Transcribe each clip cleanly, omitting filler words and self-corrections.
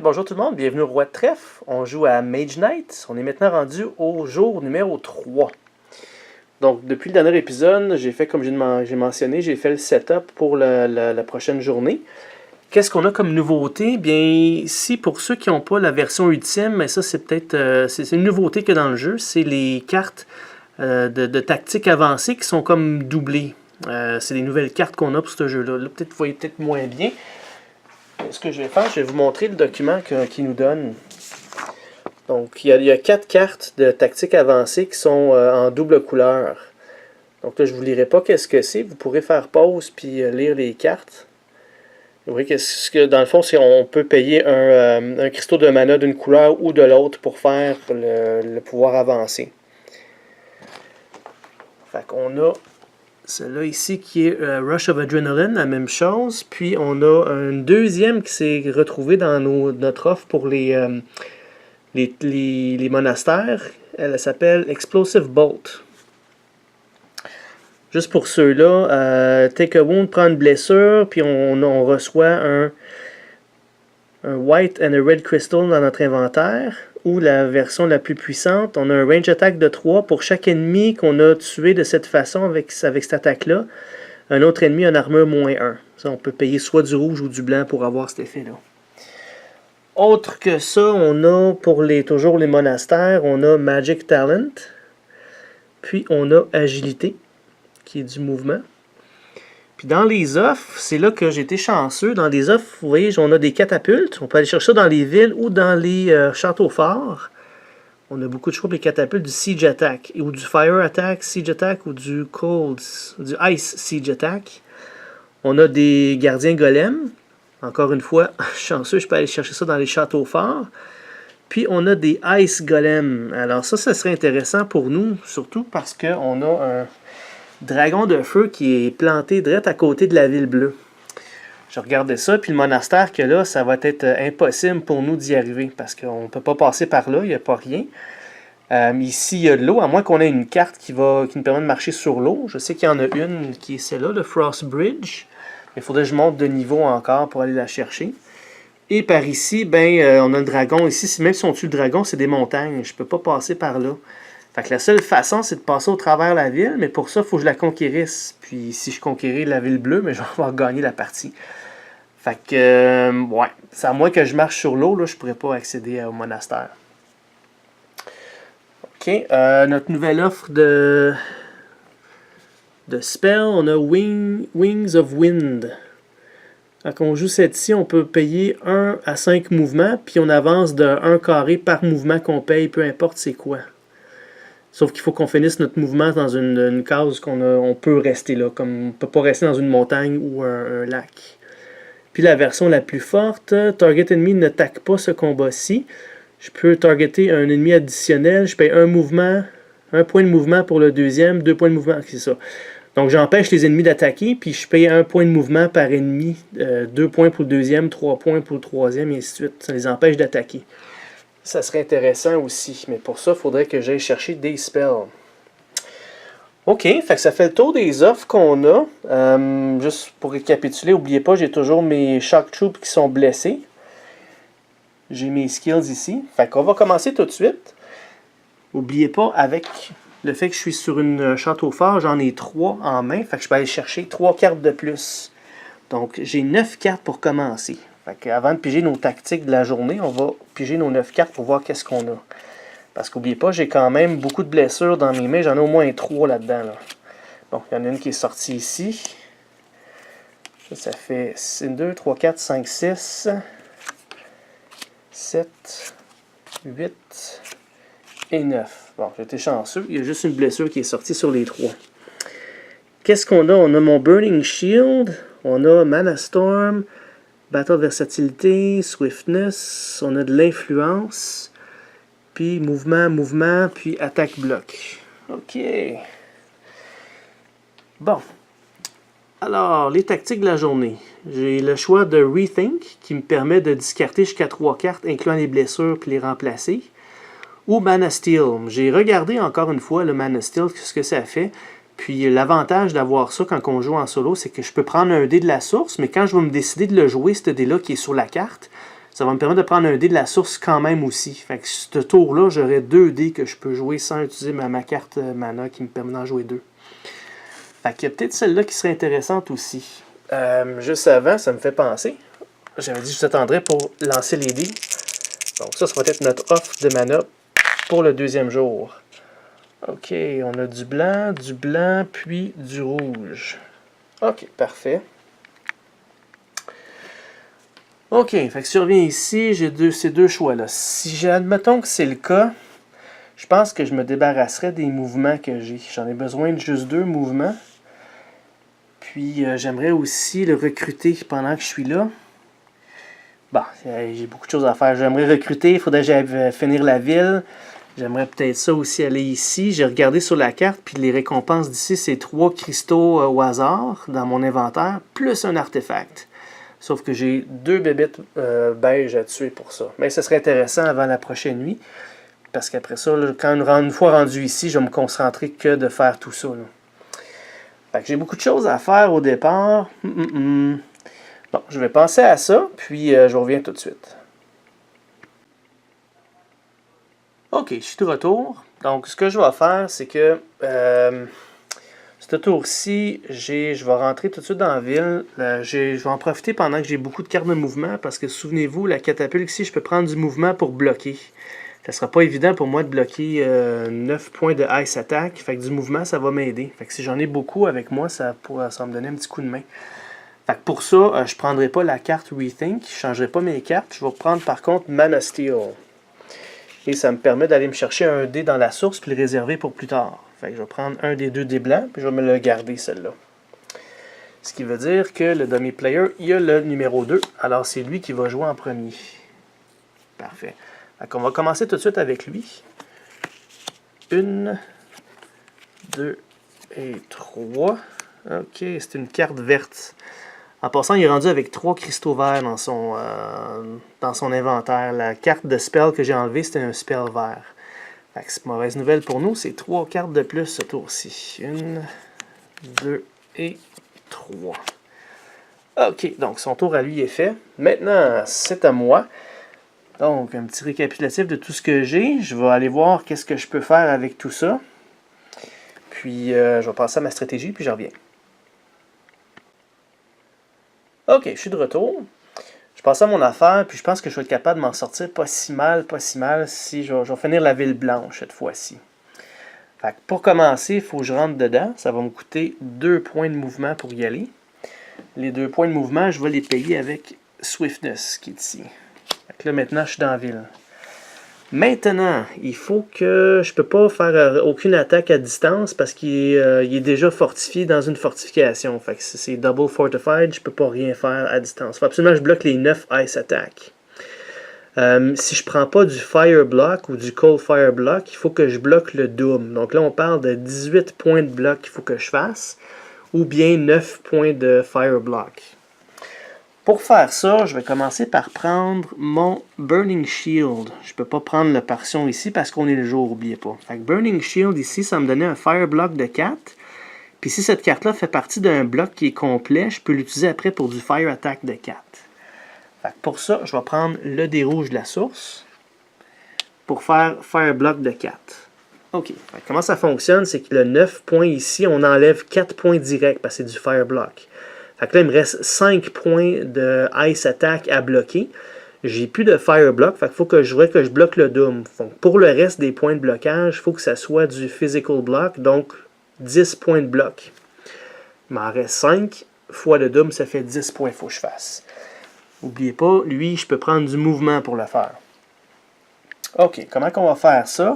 bonjour tout le monde, bienvenue au Roi de Trèfle. On joue à Mage Knight. On est maintenant rendu au jour numéro 3. Donc, depuis le dernier épisode, j'ai fait, comme j'ai mentionné, j'ai fait le setup pour la prochaine journée. Qu'est-ce qu'on a comme nouveauté? Bien, ici, pour ceux qui n'ont pas la version ultime, mais ça, c'est peut-être c'est une nouveauté que dans le jeu, c'est les cartes de tactique avancée qui sont comme doublées. C'est des nouvelles cartes qu'on a pour ce jeu-là. Là, peut-être vous voyez peut-être moins bien. Ce que je vais faire, je vais vous montrer le document qu'il nous donne. Donc, il y a 4 cartes de tactique avancée qui sont en double couleur. Donc là, je ne vous lirai pas qu'est-ce que c'est. Vous pourrez faire pause puis lire les cartes. Vous voyez que dans le fond, on peut payer un cristaux de mana d'une couleur ou de l'autre pour faire le pouvoir avancé. Fait qu'on a celle-là ici qui est Rush of Adrenaline, la même chose. Puis on a une deuxième qui s'est retrouvée dans notre offre pour les monastères. Elle s'appelle Explosive Bolt. Juste pour ceux-là, Take a Wound prend une blessure, puis on reçoit un White and a Red Crystal dans notre inventaire. Ou la version la plus puissante, on a un range attack de 3 pour chaque ennemi qu'on a tué de cette façon avec cette attaque-là. Un autre ennemi a une armure -1. Ça, on peut payer soit du rouge ou du blanc pour avoir cet effet-là. Autre que ça, on a pour toujours les monastères, on a Magic Talent. Puis on a Agilité, qui est du mouvement. Puis dans les offres, c'est là que j'ai été chanceux. Dans les offres, vous voyez, on a des catapultes. On peut aller chercher ça dans les villes ou dans les châteaux forts. On a beaucoup de choix pour les catapultes du Siege Attack, ou du Fire Attack, Siege Attack, ou du Cold, du Ice Siege Attack. On a des gardiens golems. Encore une fois, chanceux, je peux aller chercher ça dans les châteaux forts. Puis on a des Ice Golems. Alors ça serait intéressant pour nous, surtout parce qu'on a un dragon de feu qui est planté direct à côté de la ville bleue. Je regardais ça, puis le monastère que là, ça va être impossible pour nous d'y arriver, parce qu'on ne peut pas passer par là, il n'y a pas rien. Ici, il y a de l'eau, à moins qu'on ait une carte qui nous permet de marcher sur l'eau. Je sais qu'il y en a une qui est celle-là, le Frost Bridge. Il faudrait que je monte de niveau encore pour aller la chercher. Et par ici, on a le dragon. Ici, même si on tue le dragon, c'est des montagnes. Je ne peux pas passer par là. Fait que la seule façon, c'est de passer au travers de la ville, mais pour ça, il faut que je la conquérisse. Puis si je conquéris la ville bleue, mais je vais avoir gagné la partie. Fait que, ouais, c'est à moins que je marche sur l'eau, là, je ne pourrais pas accéder au monastère. Ok, notre nouvelle offre de spell, on a Wings of Wind. Quand on joue cette-ci, on peut payer 1 à 5 mouvements, puis on avance de 1 carré par mouvement qu'on paye, peu importe c'est quoi. Sauf qu'il faut qu'on finisse notre mouvement dans une case on peut rester là. Comme on ne peut pas rester dans une montagne ou un lac. Puis la version la plus forte, Target Enemy n'attaque pas ce combat-ci. Je peux targeter un ennemi additionnel. Je paye un point de mouvement pour le deuxième, 2 points de mouvement. C'est ça. Donc j'empêche les ennemis d'attaquer, puis je paye 1 point de mouvement par ennemi. 2 points pour le deuxième, 3 points pour le troisième, et ainsi de suite. Ça les empêche d'attaquer. Ça serait intéressant aussi, mais pour ça, il faudrait que j'aille chercher des spells. Ok, fait que ça fait le tour des offres qu'on a. Juste pour récapituler, n'oubliez pas, j'ai toujours mes Shock Troops qui sont blessés. J'ai mes skills ici. Fait qu'on va commencer tout de suite. N'oubliez pas, avec le fait que je suis sur une château fort, j'en ai 3 en main. Fait que je peux aller chercher 3 cartes de plus. Donc, j'ai 9 cartes pour commencer. Avant de piger nos tactiques de la journée, on va piger nos 9 cartes pour voir qu'est-ce qu'on a. Parce qu'oubliez pas, j'ai quand même beaucoup de blessures dans mes mains. J'en ai au moins 3 là-dedans. Là. Donc, il y en a une qui est sortie ici. Ça fait 2, 3, 4, 5, 6, 7, 8 et 9. Bon, j'étais chanceux. Il y a juste une blessure qui est sortie sur les 3. Qu'est-ce qu'on a? On a mon Burning Shield. On a Mana Storm. Battle versatilité, swiftness, on a de l'influence, puis mouvement, puis attaque bloc. Ok. Bon. Alors, les tactiques de la journée. J'ai le choix de Rethink, qui me permet de discarter jusqu'à 3 cartes, incluant les blessures, puis les remplacer. Ou Mana Steel. J'ai regardé encore une fois le Mana Steel, ce que ça fait. Puis l'avantage d'avoir ça quand on joue en solo, c'est que je peux prendre un dé de la source, mais quand je vais me décider de le jouer, ce dé-là qui est sur la carte, Ça va me permettre de prendre un dé de la source quand même aussi. Fait que ce tour-là, j'aurai 2 dés que je peux jouer sans utiliser ma carte mana qui me permet d'en jouer 2. Fait qu'il y a peut-être celle-là qui serait intéressante aussi. Juste avant, ça me fait penser. J'avais dit que je vous attendrais pour lancer les dés. Donc ça va être notre offre de mana pour le deuxième jour. Ok, on a du blanc, puis du rouge. Ok, parfait. Ok, fait que si je reviens ici, j'ai ces deux choix-là. Si admettons que c'est le cas, je pense que je me débarrasserai des mouvements que j'ai. J'en ai besoin de juste 2 mouvements. Puis j'aimerais aussi le recruter pendant que je suis là. Bon, j'ai beaucoup de choses à faire. J'aimerais recruter, il faudrait que j'aille finir la ville. J'aimerais peut-être ça aussi aller ici. J'ai regardé sur la carte, puis les récompenses d'ici, c'est 3 cristaux au hasard dans mon inventaire, plus un artefact. Sauf que j'ai 2 bébites beige à tuer pour ça. Mais ce serait intéressant avant la prochaine nuit. Parce qu'après ça, là, une fois rendu ici, je vais me concentrer que de faire tout ça. Fait que j'ai beaucoup de choses à faire au départ. Bon, je vais penser à ça, puis je reviens tout de suite. Ok, je suis de retour. Donc, ce que je vais faire, c'est que ce tour-ci, je vais rentrer tout de suite dans la ville. Je vais en profiter pendant que j'ai beaucoup de cartes de mouvement, parce que souvenez-vous, la catapulte ici, je peux prendre du mouvement pour bloquer. Ça sera pas évident pour moi de bloquer 9 points de Ice Attack. Fait que du mouvement, ça va m'aider. Fait que si j'en ai beaucoup avec moi, ça va me donner un petit coup de main. Fait que pour ça, je ne prendrai pas la carte Rethink. Je ne changerai pas mes cartes. Je vais prendre par contre Mana Steel. Et ça me permet d'aller me chercher un dé dans la source puis le réserver pour plus tard. Fait que je vais prendre un des 2 dés blancs puis je vais me le garder celle-là. Ce qui veut dire que le dummy player, il a le numéro 2. Alors c'est lui qui va jouer en premier. Parfait. Donc on va commencer tout de suite avec lui. 1, 2 et 3. Ok, c'est une carte verte. En passant, il est rendu avec 3 cristaux verts dans son inventaire. La carte de spell que j'ai enlevée, c'était un spell vert. C'est mauvaise nouvelle pour nous, c'est 3 cartes de plus ce tour-ci. 1, 2 et 3. Ok, donc son tour à lui est fait. Maintenant, c'est à moi. Donc, un petit récapitulatif de tout ce que j'ai. Je vais aller voir qu'est-ce que je peux faire avec tout ça. Puis, je vais passer à ma stratégie, puis je reviens. Ok, je suis de retour. Je passe à mon affaire, puis je pense que je vais être capable de m'en sortir pas si mal, si je vais finir la ville blanche cette fois-ci. Fait que pour commencer, il faut que je rentre dedans. Ça va me coûter 2 points de mouvement pour y aller. Les 2 points de mouvement, je vais les payer avec Swiftness, qui est ici. Fait que là, maintenant, je suis dans la ville. Maintenant, il faut que je ne peux pas faire aucune attaque à distance parce qu'il est déjà fortifié dans une fortification. Fait que c'est double fortified, je ne peux pas rien faire à distance. Il faut absolument que je bloque les 9 ice attack. Si je ne prends pas du fire block ou du cold fire block, il faut que je bloque le doom. Donc là, on parle de 18 points de bloc qu'il faut que je fasse ou bien 9 points de fire block. Pour faire ça, je vais commencer par prendre mon Burning Shield. Je ne peux pas prendre le portion ici parce qu'on est le jour, n'oubliez pas. Fait que Burning Shield ici, ça me donnait un Fire Block de 4. Puis si cette carte-là fait partie d'un bloc qui est complet, je peux l'utiliser après pour du Fire Attack de 4. Fait que pour ça, je vais prendre le dé rouge de la source pour faire Fire Block de 4. OK. Fait que comment ça fonctionne, c'est que le 9 points ici, on enlève 4 points directs parce que c'est du Fire Block. Fait que là, il me reste 5 points de Ice Attack à bloquer. J'ai plus de Fire Block, fait qu'il faut que je bloque le Doom. Donc, pour le reste des points de blocage, il faut que ça soit du Physical Block, donc 10 points de bloc. Il m'en reste 5 fois le Doom, ça fait 10 points qu'il faut que je fasse. N'oubliez pas, lui, je peux prendre du mouvement pour le faire. OK, comment on va faire ça?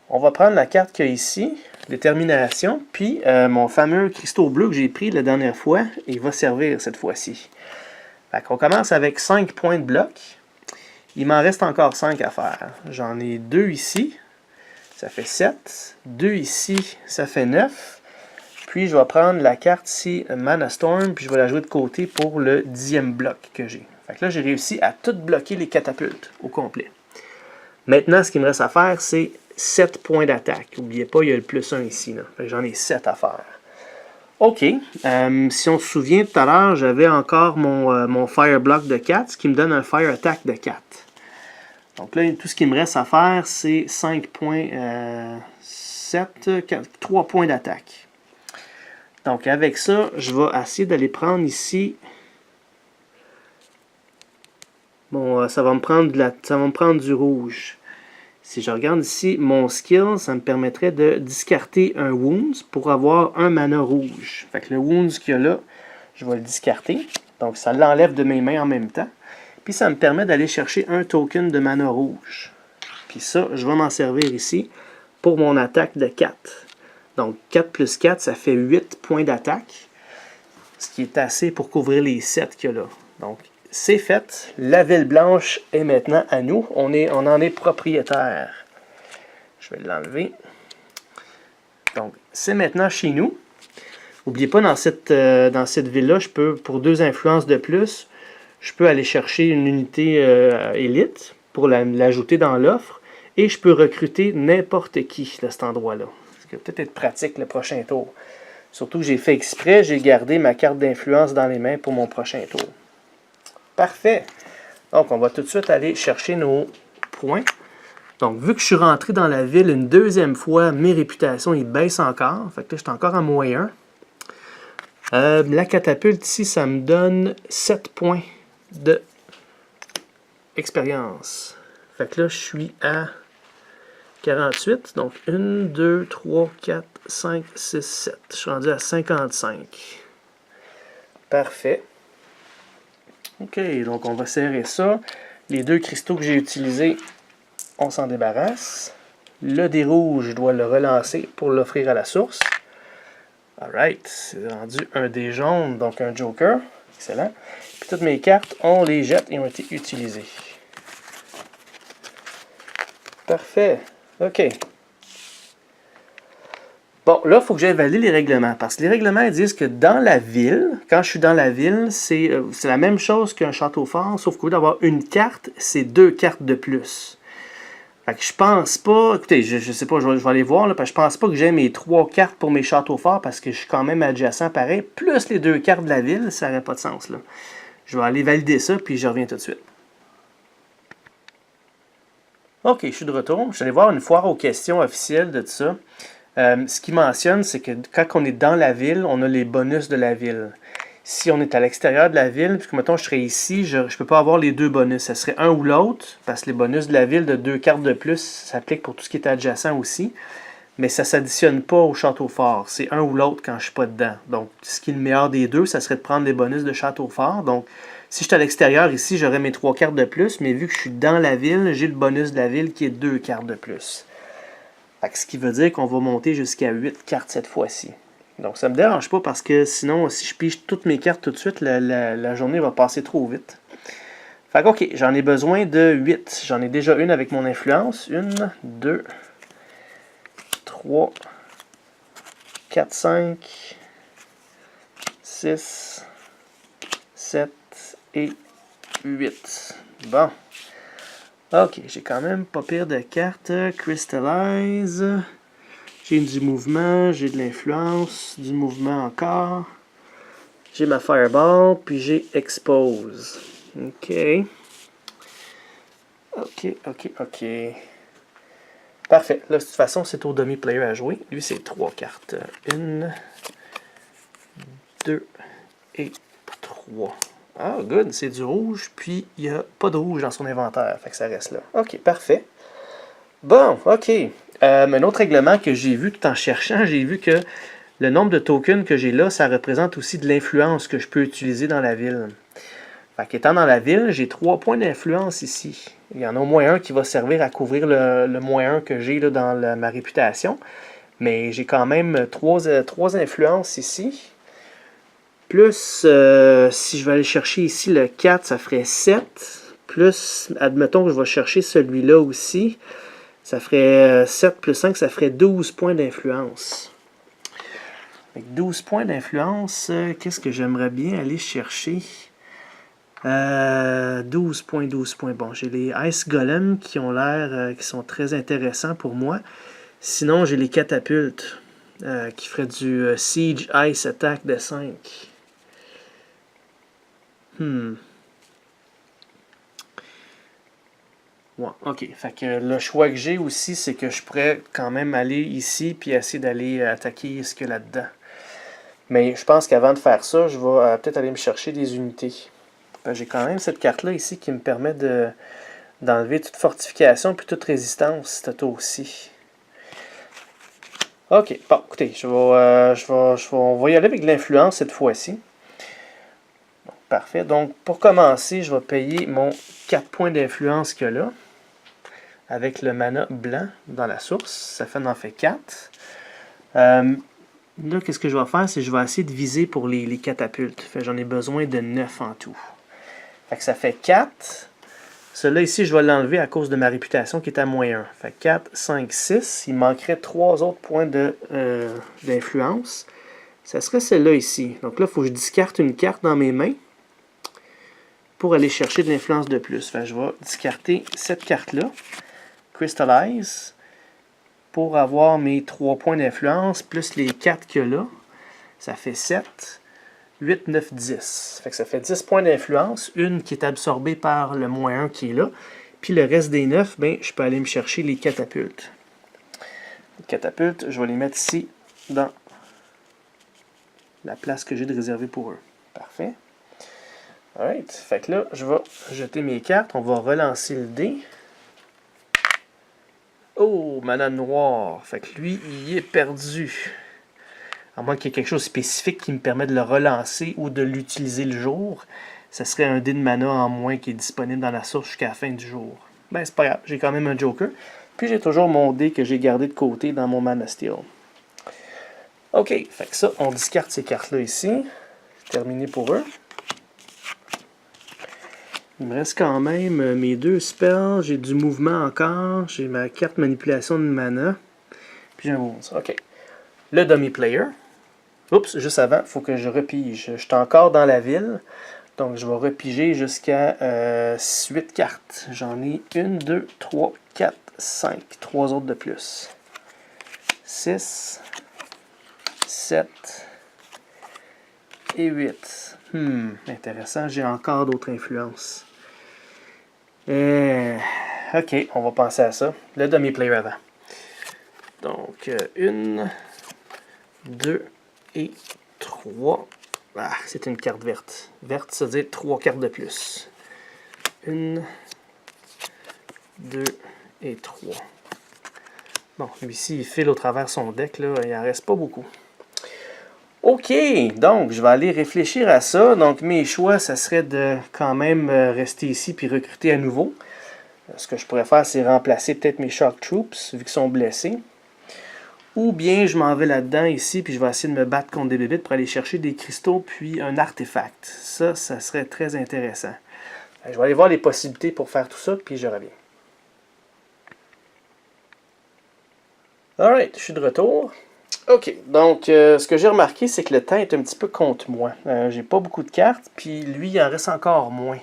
On va prendre la carte qu'il y a ici, Détermination, puis mon fameux cristaux bleu que j'ai pris la dernière fois, il va servir cette fois-ci. On commence avec 5 points de bloc. Il m'en reste encore 5 à faire. J'en ai 2 ici, ça fait 7. 2 ici, ça fait 9. Puis je vais prendre la carte ici, Mana Storm, puis je vais la jouer de côté pour le 10e bloc que j'ai. Fait que là, j'ai réussi à tout bloquer les catapultes au complet. Maintenant, ce qu'il me reste à faire, c'est 7 points d'attaque. N'oubliez pas, il y a le plus 1 ici. J'en ai 7 à faire. OK. Si on se souvient, tout à l'heure, j'avais encore mon Fire Block de 4, ce qui me donne un Fire Attack de 4. Donc là, tout ce qui me reste à faire, c'est 5 points, 3 points d'attaque. Donc avec ça, je vais essayer d'aller prendre ici. Bon, ça va me prendre du rouge. Si je regarde ici, mon skill, ça me permettrait de discarter un Wounds pour avoir un mana rouge. Fait que le Wounds qu'il y a là, je vais le discarter. Donc ça l'enlève de mes mains en même temps. Puis ça me permet d'aller chercher un token de mana rouge. Puis ça, je vais m'en servir ici pour mon attaque de 4. Donc 4 plus 4, ça fait 8 points d'attaque. Ce qui est assez pour couvrir les 7 qu'il y a là. Donc c'est fait. La ville blanche est maintenant à nous. On en est propriétaire. Je vais l'enlever. Donc, c'est maintenant chez nous. N'oubliez pas, dans cette ville-là, je peux, pour 2 influences de plus, je peux aller chercher une unité élite pour l'ajouter dans l'offre. Et je peux recruter n'importe qui de cet endroit-là. Ce qui va peut-être être pratique le prochain tour. Surtout que j'ai fait exprès, j'ai gardé ma carte d'influence dans les mains pour mon prochain tour. Parfait. Donc, on va tout de suite aller chercher nos points. Donc, vu que je suis rentré dans la ville une deuxième fois, mes réputations, ils baissent encore. Fait que là, je suis encore à -1. La catapulte ici, ça me donne 7 points d'expérience. Fait que là, je suis à 48. Donc, 1, 2, 3, 4, 5, 6, 7. Je suis rendu à 55. Parfait. OK, donc on va serrer ça. Les 2 cristaux que j'ai utilisés, on s'en débarrasse. Le dé rouge, je dois le relancer pour l'offrir à la source. Alright, c'est rendu un dé jaune, donc un joker. Excellent. Puis toutes mes cartes, on les jette et ont été utilisées. Parfait. OK. Bon, là, il faut que j'aille valider les règlements. Parce que les règlements ils disent que dans la ville, quand je suis dans la ville, c'est la même chose qu'un château fort, sauf qu'au lieu d'avoir une carte, c'est 2 cartes de plus. Fait que je pense pas. Écoutez, je sais pas, je vais aller voir, là, parce que je pense pas que j'ai mes 3 cartes pour mes châteaux forts parce que je suis quand même adjacent pareil. Plus les 2 cartes de la ville, ça n'aurait pas de sens, là. Je vais aller valider ça, puis je reviens tout de suite. OK, je suis de retour. Je suis allé voir une foire aux questions officielle de tout ça. Ce qu'il mentionne, c'est que quand on est dans la ville, on a les bonus de la ville. Si on est à l'extérieur de la ville, puis que mettons je serais ici, je ne peux pas avoir les 2 bonus. Ça serait un ou l'autre, parce que les bonus de la ville de 2 cartes de plus s'appliquent pour tout ce qui est adjacent aussi. Mais ça ne s'additionne pas au château fort. C'est un ou l'autre quand je ne suis pas dedans. Donc, ce qui est le meilleur des 2, ça serait de prendre les bonus de château fort. Donc, si je suis à l'extérieur ici, j'aurais mes 3 cartes de plus, mais vu que je suis dans la ville, j'ai le bonus de la ville qui est 2 cartes de plus. Fait que ce qui veut dire qu'on va monter jusqu'à 8 cartes cette fois-ci. Donc ça ne me dérange pas parce que sinon, si je pige toutes mes cartes tout de suite, la journée va passer trop vite. Fait que ok, j'en ai besoin de 8. J'en ai déjà une avec mon influence. 1, 2, 3, 4, 5, 6, 7 et 8. Bon. Ok, j'ai quand même pas pire de cartes. Crystallize. J'ai du mouvement, j'ai de l'influence, du mouvement encore. J'ai ma Fireball, puis j'ai Expose. Ok. Ok. Parfait. Là, de toute façon, c'est au demi-player à jouer. Lui, c'est 3 cartes. 1, 2 et 3. Ah, good, c'est du rouge, puis il n'y a pas de rouge dans son inventaire, fait que ça reste là. Ok, parfait. Bon, ok. Un autre règlement que j'ai vu tout en cherchant, j'ai vu que le nombre de tokens que j'ai là, ça représente aussi de l'influence que je peux utiliser dans la ville. Fait qu'étant dans la ville, j'ai 3 points d'influence ici. Il y en a au moins un qui va servir à couvrir le -1 que j'ai dans ma réputation. Mais j'ai quand même 3 influences ici. Plus, si je vais aller chercher ici le 4, ça ferait 7. Plus, admettons que je vais chercher celui-là aussi. Ça ferait 7 plus 5, ça ferait 12 points d'influence. Avec 12 points d'influence, qu'est-ce que j'aimerais bien aller chercher? 12 points. Bon, j'ai les Ice Golem qui ont l'air, qui sont très intéressants pour moi. Sinon, j'ai les catapultes. qui ferait du Siege Ice Attack de 5. Ouais, ok. Fait que le choix que j'ai aussi, c'est que je pourrais quand même aller ici puis essayer d'aller attaquer ce qu'il y a là-dedans. Mais je pense qu'avant de faire ça, je vais peut-être aller me chercher des unités. J'ai quand même cette carte-là ici qui me permet d'enlever toute fortification puis toute résistance, c'est aussi. Ok, bon, écoutez, on va y aller avec l'influence cette fois-ci. Parfait. Donc, pour commencer, je vais payer mon 4 points d'influence qu'il y a là. Avec le mana blanc dans la source. Ça en fait 4. Là, qu'est-ce que je vais faire? C'est que je vais essayer de viser pour les catapultes. J'en ai besoin de 9 en tout. Fait que ça fait 4. Celui-là ici, je vais l'enlever à cause de ma réputation qui est à -1. Fait 4, 5, 6. Il manquerait 3 autres points d'influence. Ça serait celle-là ici. Donc là, il faut que je discarte une carte dans mes mains pour aller chercher de l'influence de plus. Fait que je vais discarter cette carte-là. Crystallize. Pour avoir mes 3 points d'influence, plus les 4 qu'il y a là. Ça fait 7. 8, 9, 10. Fait que ça fait 10 points d'influence. Une qui est absorbée par le -1 qui est là. Puis le reste des 9, ben, je peux aller me chercher les catapultes. Les catapultes, je vais les mettre ici dans la place que j'ai de réserver pour eux. Parfait. Alright. Fait que là, je vais jeter mes cartes. On va relancer le dé. Oh, mana noire. Fait que lui, il est perdu. À moins qu'il y ait quelque chose de spécifique qui me permet de le relancer ou de l'utiliser le jour, ce serait un dé de mana en moins qui est disponible dans la source jusqu'à la fin du jour. Ben, c'est pas grave, j'ai quand même un joker. Puis j'ai toujours mon dé que j'ai gardé de côté dans mon mana steel. Ok, fait que ça, on discarte ces cartes-là ici. C'est terminé pour eux. Il me reste quand même mes 2 spells, j'ai du mouvement encore, j'ai ma carte manipulation de mana, puis j'ai un wounds. Ok. Le dummy player. Oups, juste avant, il faut que je repige. Je suis encore dans la ville, donc je vais repiger jusqu'à 8 cartes. J'en ai 1, 2, 3, 4, 5. 3 autres de plus. 6, 7 et 8. Intéressant, j'ai encore d'autres influences. Ok, on va penser à ça. Le dummy player avant. Donc, 1, 2 et 3. Ah, c'est une carte verte. Verte, ça veut dire 3 cartes de plus. 1, 2 et 3. Bon, lui ici, il file au travers son deck, là, il n'en reste pas beaucoup. Ok, donc je vais aller réfléchir à ça. Donc mes choix, ça serait de quand même rester ici puis recruter à nouveau. Ce que je pourrais faire, c'est remplacer peut-être mes Shock Troops, vu qu'ils sont blessés. Ou bien je m'en vais là-dedans ici, puis je vais essayer de me battre contre des bébites pour aller chercher des cristaux, puis un artefact. Ça serait très intéressant. Je vais aller voir les possibilités pour faire tout ça, puis je reviens. Alright, je suis de retour. Ok, donc ce que j'ai remarqué, c'est que le temps est un petit peu contre moi. J'ai pas beaucoup de cartes, puis lui, il en reste encore moins.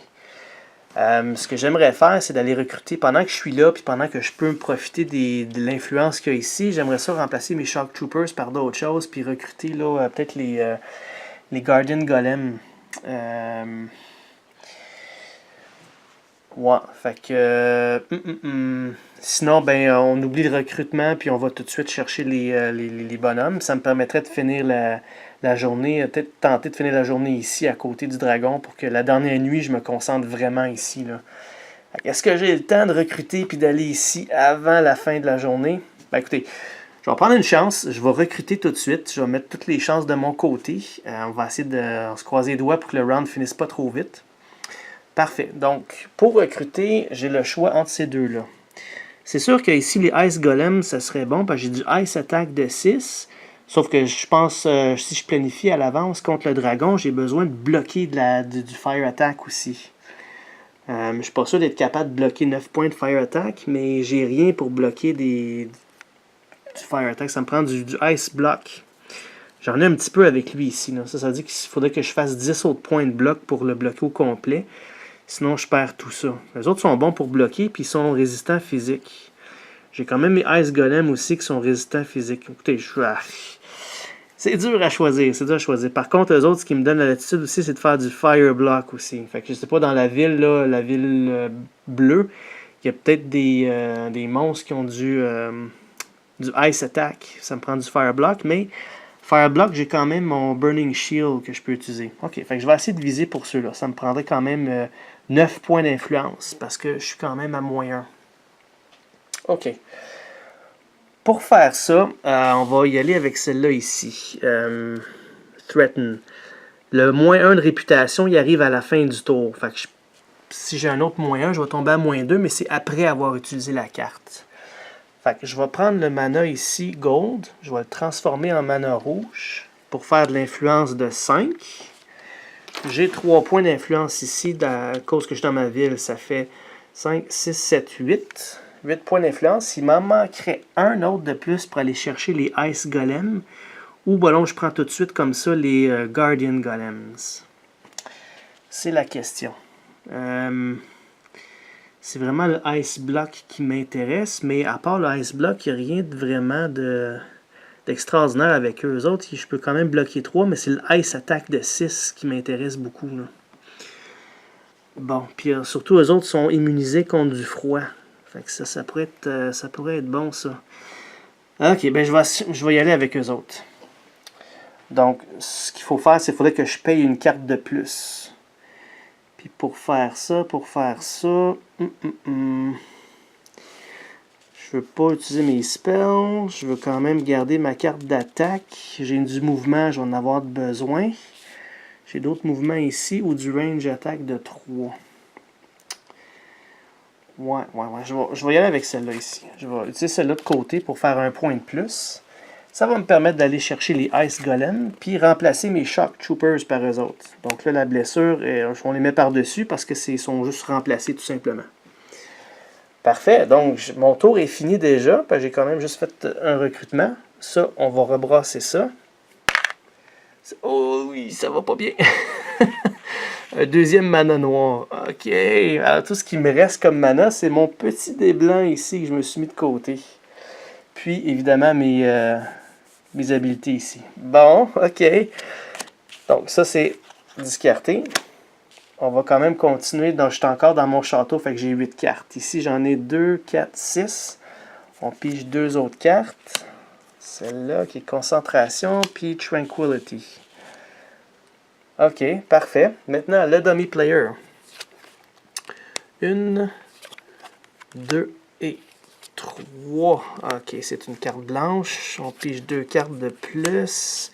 Ce que j'aimerais faire, c'est d'aller recruter pendant que je suis là, puis pendant que je peux me profiter de l'influence qu'il y a ici. J'aimerais ça remplacer mes Shock Troopers par d'autres choses, puis recruter là peut-être les Guardian Golem. Ouais, fait que... Sinon, ben, on oublie le recrutement, puis on va tout de suite chercher les bonhommes. Ça me permettrait de finir la journée, peut-être tenter de finir la journée ici, à côté du dragon, pour que la dernière nuit, je me concentre vraiment ici, là. Est-ce que j'ai le temps de recruter puis d'aller ici avant la fin de la journée? Ben écoutez, je vais prendre une chance, je vais recruter tout de suite, je vais mettre toutes les chances de mon côté. On va essayer de se croiser les doigts pour que le round finisse pas trop vite. Parfait. Donc, pour recruter, j'ai le choix entre ces deux-là. C'est sûr qu'ici, les Ice Golem, ça serait bon, parce que j'ai du Ice Attack de 6. Sauf que je pense, si je planifie à l'avance contre le dragon, j'ai besoin de bloquer du Fire Attack aussi. Je ne suis pas sûr d'être capable de bloquer 9 points de Fire Attack, mais j'ai rien pour bloquer du Fire Attack. Ça me prend du Ice Block. J'en ai un petit peu avec lui ici. Là. Ça veut dire qu'il faudrait que je fasse 10 autres points de bloc pour le bloquer au complet. Sinon, je perds tout ça. Les autres sont bons pour bloquer, puis ils sont résistants physiques. J'ai quand même mes Ice Golem aussi qui sont résistants physiques. Écoutez, c'est dur à choisir, c'est dur à choisir. Par contre, eux autres, ce qui me donne la latitude aussi, c'est de faire du Fire Block aussi. Fait que je sais pas, dans la ville, là, la ville bleue, il y a peut-être des monstres qui ont du Ice Attack. Ça me prend du Fire Block, mais Fire Block, j'ai quand même mon Burning Shield que je peux utiliser. Ok, fait que je vais essayer de viser pour ceux-là. Ça me prendrait quand même 9 points d'influence, parce que je suis quand même à -1. Ok. Pour faire ça, on va y aller avec celle-là ici. Threaten. Le -1 de réputation, il arrive à la fin du tour. Fait que si j'ai un autre -1, je vais tomber à -2, mais c'est après avoir utilisé la carte. Fait que je vais prendre le mana ici, Gold. Je vais le transformer en mana rouge pour faire de l'influence de 5. J'ai 3 points d'influence ici, à cause que je suis dans ma ville. Ça fait 5, 6, 7, 8. 8 points d'influence. Il m'en manquerait un autre de plus pour aller chercher les Ice Golems. Ou bon, je prends tout de suite comme ça les Guardian Golems. C'est la question. C'est vraiment le Ice Block qui m'intéresse, mais à part le Ice Block, il n'y a rien de vraiment d'extraordinaire avec eux. Eux autres, je peux quand même bloquer 3, mais c'est le Ice Attack de 6 qui m'intéresse beaucoup, là. Bon, puis surtout, eux autres sont immunisés contre du froid. Fait que ça pourrait être bon, ça. Ok, ben je vais y aller avec eux autres. Donc, ce qu'il faut faire, c'est qu'il faudrait que je paye une carte de plus. Puis pour faire ça, je veux pas utiliser mes spells. Je veux quand même garder ma carte d'attaque. J'ai du mouvement, je vais en avoir besoin. J'ai d'autres mouvements ici ou du range attaque de 3. Ouais. Je vais y aller avec celle-là ici. Je vais utiliser celle-là de côté pour faire un point de plus. Ça va me permettre d'aller chercher les Ice Golems, puis remplacer mes Shock Troopers par eux autres. Donc là, la blessure, on les met par-dessus parce que sont juste remplacés tout simplement. Parfait, donc mon tour est fini déjà, parce que j'ai quand même juste fait un recrutement. Ça, on va rebrasser ça. Oh oui, ça va pas bien. Un deuxième mana noir. Ok, alors tout ce qui me reste comme mana, c'est mon petit dé blanc ici que je me suis mis de côté. Puis, évidemment, mes habilités ici. Bon, ok. Donc, ça, c'est discarté. On va quand même continuer. Donc, je suis encore dans mon château, fait que j'ai 8 cartes. Ici, j'en ai 2, 4, 6. On pige 2 autres cartes. Celle-là qui est concentration, puis tranquility. Ok, parfait. Maintenant, le dummy player. 1, 2 et 3. Ok, c'est une carte blanche. On pige 2 cartes de plus.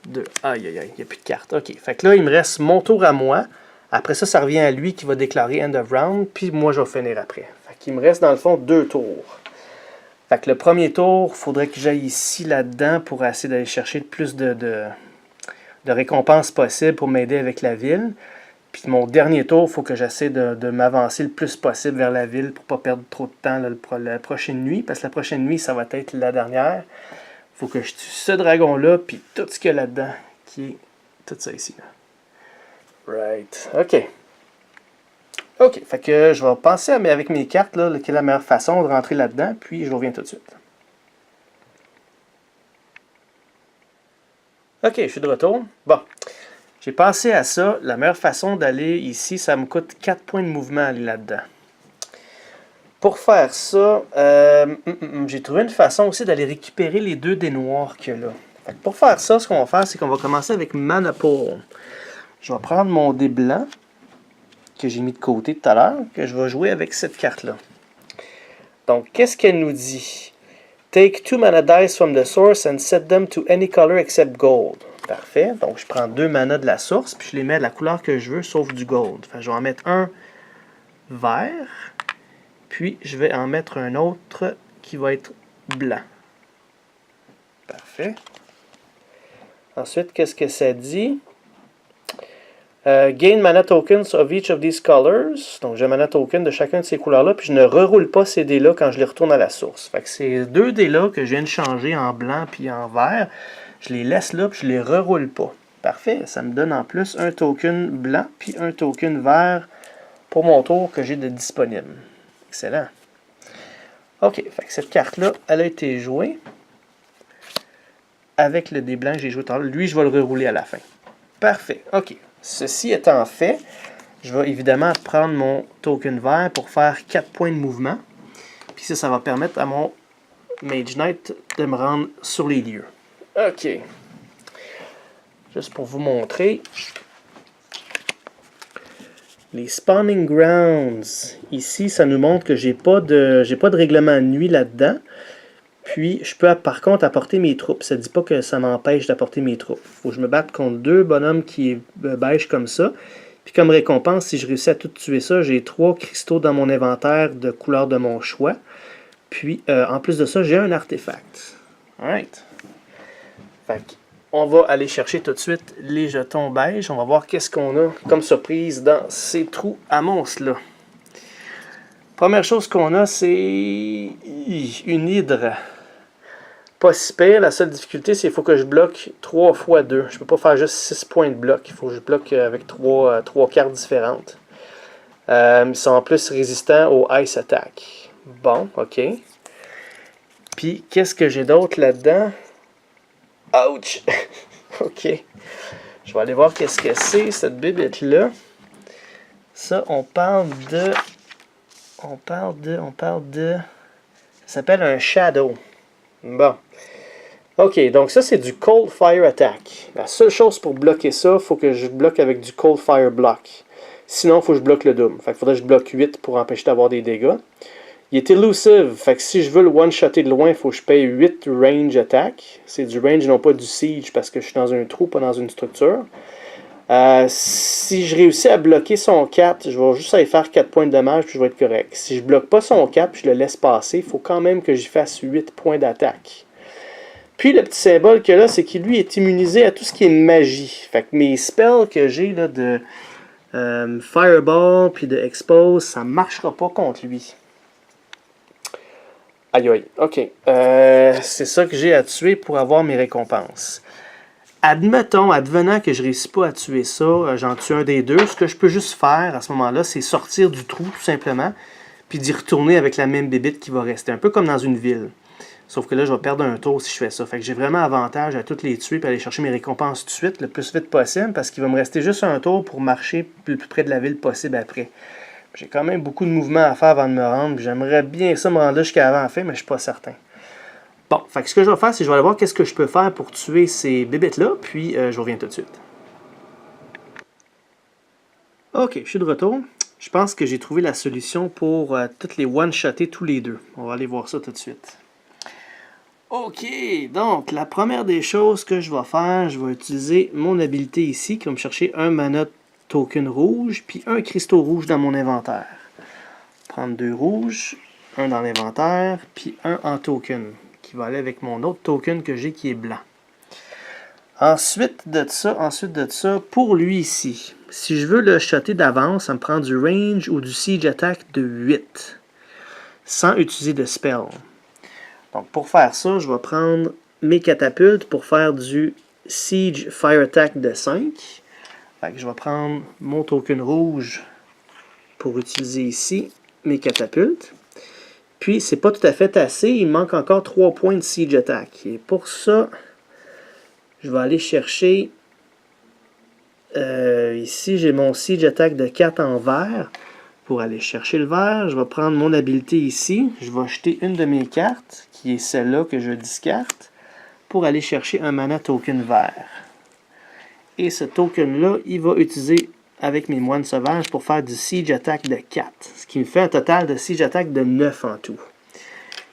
2. Aïe, il n'y a plus de cartes. Ok, fait que là, il me reste mon tour à moi. Après ça, ça revient à lui qui va déclarer end of round. Puis moi, je vais finir après. Fait qu'il me reste dans le fond 2 tours. Fait que le premier tour, il faudrait que j'aille ici, là-dedans, pour essayer d'aller chercher le plus de récompenses possibles pour m'aider avec la ville. Puis mon dernier tour, il faut que j'essaie de m'avancer le plus possible vers la ville pour ne pas perdre trop de temps la prochaine nuit. Parce que la prochaine nuit, ça va être la dernière. Il faut que je tue ce dragon-là, puis tout ce qu'il y a là-dedans, qui est tout ça ici. Là. Right. OK, fait que je vais penser avec mes cartes, là, quelle est la meilleure façon de rentrer là-dedans, puis je reviens tout de suite. OK, je suis de retour. Bon, j'ai pensé à ça. La meilleure façon d'aller ici, ça me coûte 4 points de mouvement aller là-dedans. Pour faire ça, j'ai trouvé une façon aussi d'aller récupérer les 2 dés noirs qu'il y a là. Fait que pour faire ça, ce qu'on va faire, c'est qu'on va commencer avec Mana Pool. Je vais prendre mon dé blanc que j'ai mis de côté tout à l'heure, que je vais jouer avec cette carte-là. Donc, qu'est-ce qu'elle nous dit? Take 2 mana dice from the source and set them to any color except gold. Parfait. Donc, je prends 2 mana de la source, puis je les mets de la couleur que je veux, sauf du gold. Enfin, je vais en mettre un vert, puis je vais en mettre un autre qui va être blanc. Parfait. Ensuite, qu'est-ce que ça dit? Gain mana tokens of each of these colors. Donc, j'ai un mana token de chacun de ces couleurs-là. Puis, je ne reroule pas ces dés-là quand je les retourne à la source. Fait que ces 2 dés-là que je viens de changer en blanc puis en vert, je les laisse là puis je les reroule pas. Parfait. Ça me donne en plus un token blanc puis un token vert pour mon tour que j'ai de disponible. Excellent. OK, fait que cette carte-là, elle a été jouée avec le dé blanc que j'ai joué tout à l'heure. Lui, je vais le rerouler à la fin. Parfait, OK. Ceci étant fait, je vais évidemment prendre mon token vert pour faire 4 points de mouvement. Puis ça va permettre à mon Mage Knight de me rendre sur les lieux. OK. Juste pour vous montrer. Les Spawning Grounds. Ici, ça nous montre que j'ai pas de règlement de nuit là-dedans. Puis, je peux par contre apporter mes troupes. Ça ne dit pas que ça m'empêche d'apporter mes troupes. Il faut que je me batte contre 2 bonhommes qui est beige comme ça. Puis comme récompense, si je réussis à tout tuer ça, j'ai 3 cristaux dans mon inventaire de couleur de mon choix. Puis, en plus de ça, j'ai un artefact. Alright. Fait on va aller chercher tout de suite les jetons beige. On va voir qu'est-ce qu'on a comme surprise dans ces trous à monstres-là. Première chose qu'on a, c'est une hydre. Pas si pire. La seule difficulté, c'est qu'il faut que je bloque 3 fois 2. Je ne peux pas faire juste 6 points de bloc. Il faut que je bloque avec 3 cartes différentes. Ils sont en plus résistants au Ice Attack. Bon, ok. Puis, qu'est-ce que j'ai d'autre là-dedans? Ouch! Ok. Je vais aller voir qu'est-ce que c'est, cette bébête-là. Ça, on parle de... Ça s'appelle un Shadow. Bon. Ok, donc ça, c'est du Cold Fire Attack. La seule chose pour bloquer ça, il faut que je bloque avec du Cold Fire Block. Sinon, il faut que je bloque le Doom. Fait qu'il faudrait que je bloque 8 pour empêcher d'avoir des dégâts. Il est elusive, fait que si je veux le one-shotter de loin, il faut que je paye 8 range attack. C'est du range, non pas du siege, parce que je suis dans un trou, pas dans une structure. Si je réussis à bloquer son 4, je vais juste aller faire 4 points de dommage, puis je vais être correct. Si je bloque pas son 4, puis je le laisse passer, il faut quand même que j'y fasse 8 points d'attaque. Puis le petit symbole que là, c'est qu'il lui est immunisé à tout ce qui est magie. Fait que mes spells que j'ai là de Fireball, puis de Expose, ça ne marchera pas contre lui. Aïe aïe, ok. C'est ça que j'ai à tuer pour avoir mes récompenses. Advenant que je ne réussis pas à tuer ça, j'en tue un des deux. Ce que je peux juste faire à ce moment-là, c'est sortir du trou tout simplement, puis d'y retourner avec la même bébite qui va rester. Un peu comme dans une ville. Sauf que là, je vais perdre un tour si je fais ça. Fait que j'ai vraiment avantage à toutes les tuer et aller chercher mes récompenses tout de suite, le plus vite possible, parce qu'il va me rester juste un tour pour marcher le plus près de la ville possible après. J'ai quand même beaucoup de mouvements à faire avant de me rendre. J'aimerais bien ça me rendre là jusqu'à avant la fin, mais je ne suis pas certain. Bon, fait que ce que je vais faire, c'est que je vais aller voir qu'est-ce que je peux faire pour tuer ces bébêtes-là, puis je reviens tout de suite. Ok, je suis de retour. Je pense que j'ai trouvé la solution pour toutes les one-shotter tous les deux. On va aller voir ça tout de suite. Ok, donc la première des choses que je vais faire, je vais utiliser mon habilité ici, qui va me chercher un mana token rouge, puis un cristaux rouge dans mon inventaire. Prendre 2 rouges, un dans l'inventaire, puis un en token, qui va aller avec mon autre token que j'ai qui est blanc. Ensuite de ça, pour lui ici, si je veux le shotter d'avance, ça me prend du range ou du siege attack de 8, sans utiliser de spell. Donc pour faire ça, je vais prendre mes catapultes pour faire du siege fire attack de 5. Fait que je vais prendre mon token rouge pour utiliser ici mes catapultes. Puis, c'est pas tout à fait assez. Il manque encore 3 points de siege attack. Et pour ça, je vais aller chercher... ici, j'ai mon siege attack de 4 en vert. Pour aller chercher le vert, je vais prendre mon habileté ici. Je vais jeter une de mes cartes, qui est celle-là que je discarte, pour aller chercher un mana token vert. Et ce token-là, il va utiliser avec mes moines sauvages pour faire du siege attack de 4. Ce qui me fait un total de siege attack de 9 en tout.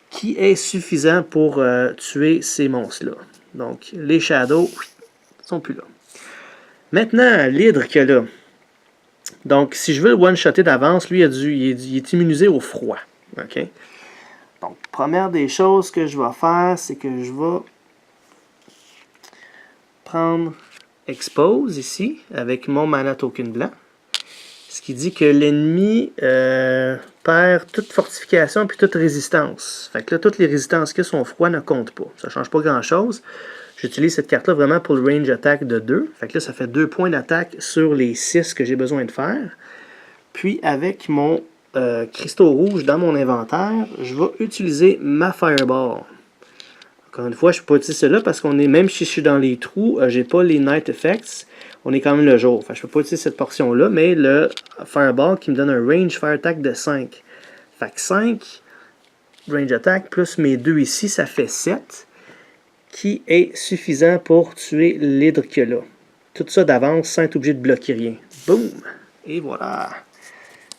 Qui est suffisant pour tuer ces monstres-là. Donc, les shadows sont plus là. Maintenant, l'hydre qu'il y a là. Donc, si je veux le one-shotter d'avance, lui, il est immunisé au froid. OK? Donc, première des choses que je vais faire, c'est que je vais prendre Expose ici, avec mon mana token blanc. Ce qui dit que l'ennemi perd toute fortification puis toute résistance. Fait que là, toutes les résistances qui sont froid ne comptent pas. Ça ne change pas grand-chose. J'utilise cette carte-là vraiment pour le range attack de 2. Fait que là, ça fait 2 points d'attaque sur les 6 que j'ai besoin de faire. Puis avec mon cristaux rouges dans mon inventaire, je vais utiliser ma Fireball. Encore une fois, je ne peux pas utiliser cela parce qu'on est, même si je suis dans les trous, j'ai pas les Night Effects. On est quand même le jour. Enfin, je ne peux pas utiliser cette portion-là, mais le Fireball qui me donne un Range Fire Attack de 5. Fait que 5 Range Attack plus mes 2 ici, ça fait 7. Qui est suffisant pour tuer l'hydre que là. Tout ça d'avance sans être obligé de bloquer rien. Boum! Et voilà.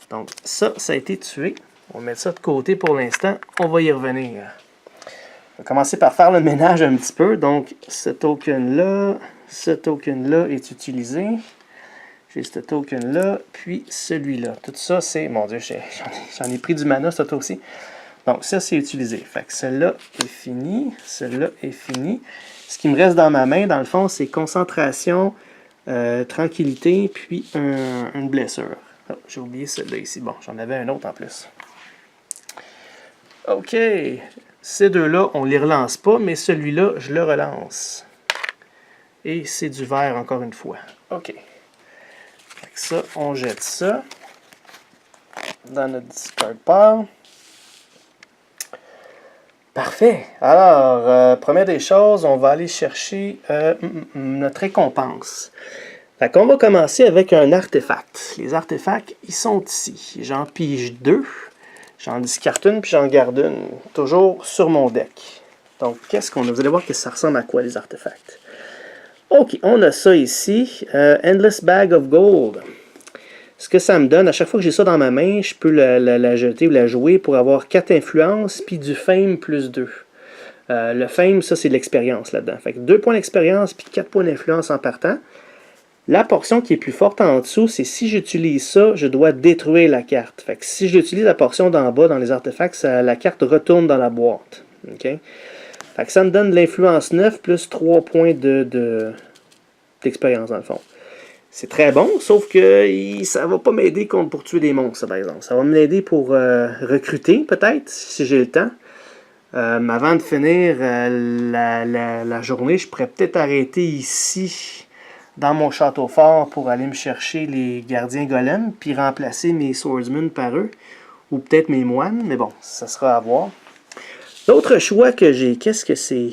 Donc ça a été tué. On va mettre ça de côté pour l'instant. On va y revenir. On va commencer par faire le ménage un petit peu. Donc ce token-là est utilisé. J'ai ce token-là, puis celui-là. Tout ça, c'est... Mon Dieu, j'en ai pris du mana, ça aussi. Donc, ça, c'est utilisé. Fait que celle-là est finie. Celle-là est finie. Ce qui me reste dans ma main, dans le fond, c'est concentration, tranquillité, puis une blessure. Oh, j'ai oublié celle-là ici. Bon, j'en avais un autre en plus. OK. Ces deux-là, on ne les relance pas, mais celui-là, je le relance. Et c'est du vert, encore une fois. OK. Fait que ça, on jette ça dans notre discard pile. Parfait. Alors, première des choses, on va aller chercher notre récompense. Fait qu'on va commencer avec un artefact. Les artefacts, ils sont ici. J'en pige 2, j'en discarte une, puis j'en garde une. Toujours sur mon deck. Donc, qu'est-ce qu'on a? Vous allez voir que ça ressemble à quoi, les artefacts. OK, on a ça ici. Endless Bag of Gold. Ce que ça me donne, à chaque fois que j'ai ça dans ma main, je peux la jeter ou la jouer pour avoir 4 influences, puis du fame plus 2. Le fame, ça c'est de l'expérience là-dedans. Fait que 2 points d'expérience, puis 4 points d'influence en partant. La portion qui est plus forte en dessous, c'est si j'utilise ça, je dois détruire la carte. Fait que si j'utilise la portion d'en bas dans les artefacts, la carte retourne dans la boîte. Okay? Fait que ça me donne de l'influence 9 plus 3 points d'expérience dans le fond. C'est très bon, sauf que ça va pas m'aider pour tuer des monstres, par exemple. Ça va m'aider pour recruter, peut-être, si j'ai le temps. Avant de finir la journée, je pourrais peut-être arrêter ici, dans mon château fort, pour aller me chercher les gardiens golems, puis remplacer mes swordsmen par eux, ou peut-être mes moines, mais bon, ça sera à voir. L'autre choix que j'ai, qu'est-ce que c'est?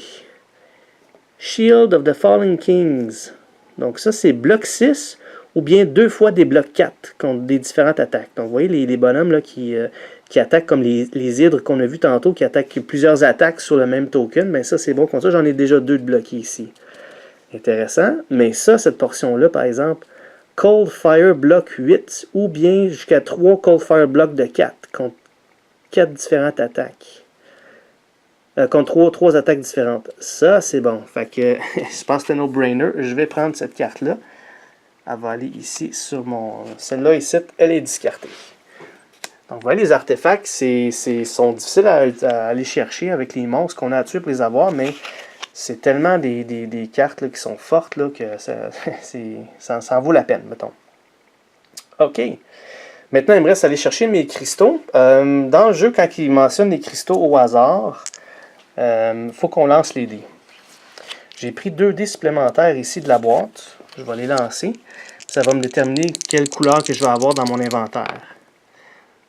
Shield of the Fallen Kings. Donc ça, c'est bloc 6 ou bien 2 fois des blocs 4 contre des différentes attaques. Donc vous voyez les bonhommes là, qui attaquent comme les hydres qu'on a vu tantôt, qui attaquent plusieurs attaques sur le même token. Bien ça, c'est bon comme ça. J'en ai déjà 2 de bloqués ici. Intéressant. Mais ça, cette portion-là, par exemple, Cold Fire bloc 8 ou bien jusqu'à 3 Cold Fire blocs de 4 contre 4 différentes attaques. Contre 3 attaques différentes. Ça, c'est bon. Fait que je pense que c'est un no-brainer. Je vais prendre cette carte-là. Elle va aller ici sur mon... Celle-là ici, elle est discartée. Donc, vous voyez, les artefacts, sont difficiles à aller chercher avec les monstres qu'on a à tuer pour les avoir, mais c'est tellement des cartes là, qui sont fortes là, que ça en vaut la peine, mettons. OK. Maintenant, il me reste à aller chercher mes cristaux. Dans le jeu, quand il mentionne les cristaux au hasard, faut qu'on lance les dés. J'ai pris 2 dés supplémentaires ici de la boîte. Je vais les lancer. Ça va me déterminer quelle couleur que je vais avoir dans mon inventaire.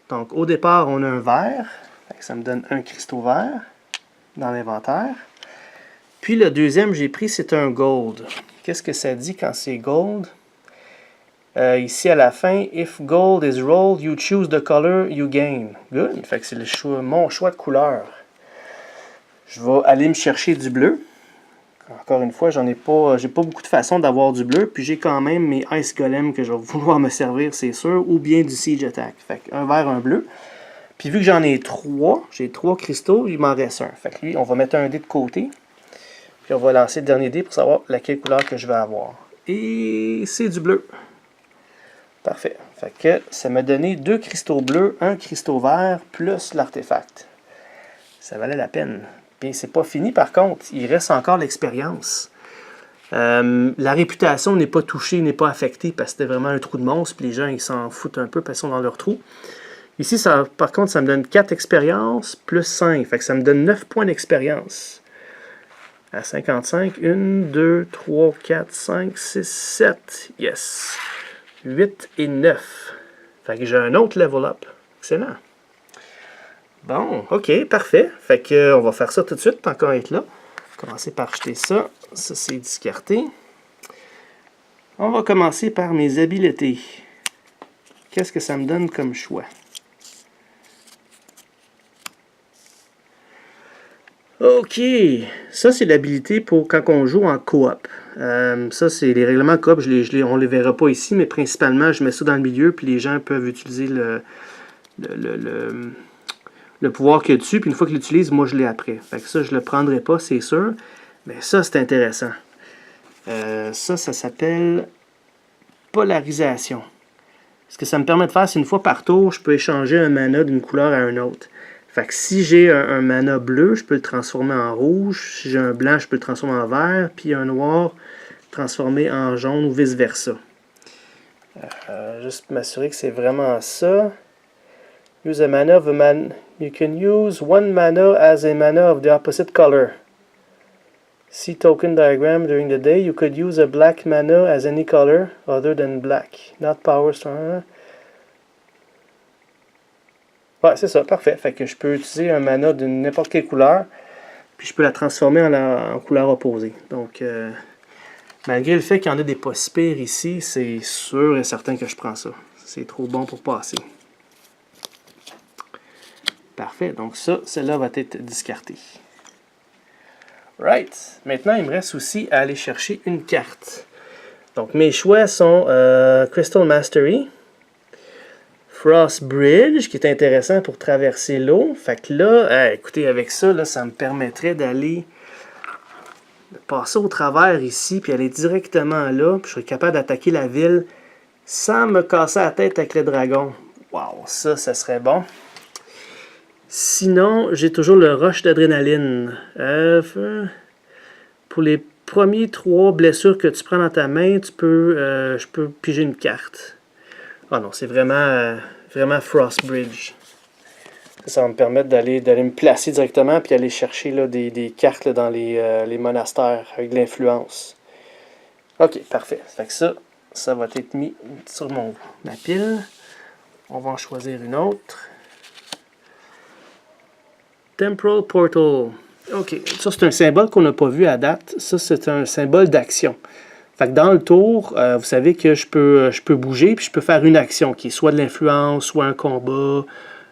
Donc au départ, on a un vert. Ça me donne un cristaux vert dans l'inventaire. Puis le deuxième que j'ai pris, c'est un gold. Qu'est-ce que ça dit quand c'est gold? Ici à la fin, if gold is rolled, you choose the color you gain. Good. Fait que c'est mon choix de couleur. Je vais aller me chercher du bleu. Encore une fois, j'ai pas beaucoup de façons d'avoir du bleu. Puis j'ai quand même mes Ice Golem que je vais vouloir me servir, c'est sûr. Ou bien du Siege Attack. Fait un vert, un bleu. Puis vu que j'en ai 3, j'ai 3 cristaux, il m'en reste un. Fait que lui, on va mettre un dé de côté. Puis on va lancer le dernier dé pour savoir laquelle couleur que je vais avoir. Et c'est du bleu. Parfait. Fait que ça m'a donné 2 cristaux bleus, 1 cristaux vert, plus l'artefact. Ça valait la peine. Puis c'est pas fini par contre, il reste encore l'expérience. La réputation n'est pas touchée, n'est pas affectée parce que c'était vraiment un trou de monstre, puis les gens ils s'en foutent un peu parce qu'ils sont dans leur trou. Ici, par contre, ça me donne 4 expériences plus 5, fait que ça me donne 9 points d'expérience. À 55, 1, 2, 3, 4, 5, 6, 7, yes. 8 et 9. Fait que j'ai un autre level up. Excellent. Bon, ok, parfait. Fait que on va faire ça tout de suite, tant qu'on est là. On va commencer par jeter ça. Ça, c'est discarté. On va commencer par mes habiletés. Qu'est-ce que ça me donne comme choix? Ok, ça c'est l'habilité pour quand on joue en coop. Ça c'est les règlements coop, on les verra pas ici, mais principalement je mets ça dans le milieu, puis les gens peuvent utiliser le pouvoir qu'il y a dessus, puis une fois qu'ils l'utilisent, moi je l'ai après. Fait que ça je le prendrai pas, c'est sûr, mais ça c'est intéressant. Ça s'appelle polarisation. Ce que ça me permet de faire, c'est une fois par tour, je peux échanger un mana d'une couleur à une autre. Fait que si j'ai un mana bleu, je peux le transformer en rouge. Si j'ai un blanc, je peux le transformer en vert. Puis un noir, transformer en jaune ou vice-versa. Juste m'assurer que c'est vraiment ça. Use a mana of a man. You can use one mana as a mana of the opposite color. See token diagram during the day. You could use a black mana as any color other than black. Not power strong. Ouais, c'est ça, parfait. Fait que je peux utiliser un mana de n'importe quelle couleur, puis je peux la transformer en couleur opposée. Donc, malgré le fait qu'il y en a des pas si pires ici, c'est sûr et certain que je prends ça. C'est trop bon pour passer. Parfait, donc ça, celle-là va être discartée. Right. Maintenant, il me reste aussi à aller chercher une carte. Donc, mes choix sont Crystal Mastery, Frost Bridge, qui est intéressant pour traverser l'eau. Fait que là, écoutez, avec ça, là, ça me permettrait de passer au travers ici, puis aller directement là, puis je serais capable d'attaquer la ville sans me casser la tête avec le dragon. Wow, ça serait bon. Sinon, j'ai toujours le rush d'adrénaline. Pour les premiers 3 blessures que tu prends dans ta main, je peux piger une carte. Ah non, c'est vraiment Frost Bridge. Ça va me permettre d'aller me placer directement puis aller chercher là, des cartes là, dans les monastères avec de l'influence. Ok, parfait. Fait que ça va être mis sur ma pile. On va en choisir une autre. Temporal Portal. Ok, ça c'est un symbole qu'on n'a pas vu à date. Ça c'est un symbole d'action. Fait que dans le tour, vous savez que je peux bouger puis je peux faire une action qui est soit de l'influence, soit un combat,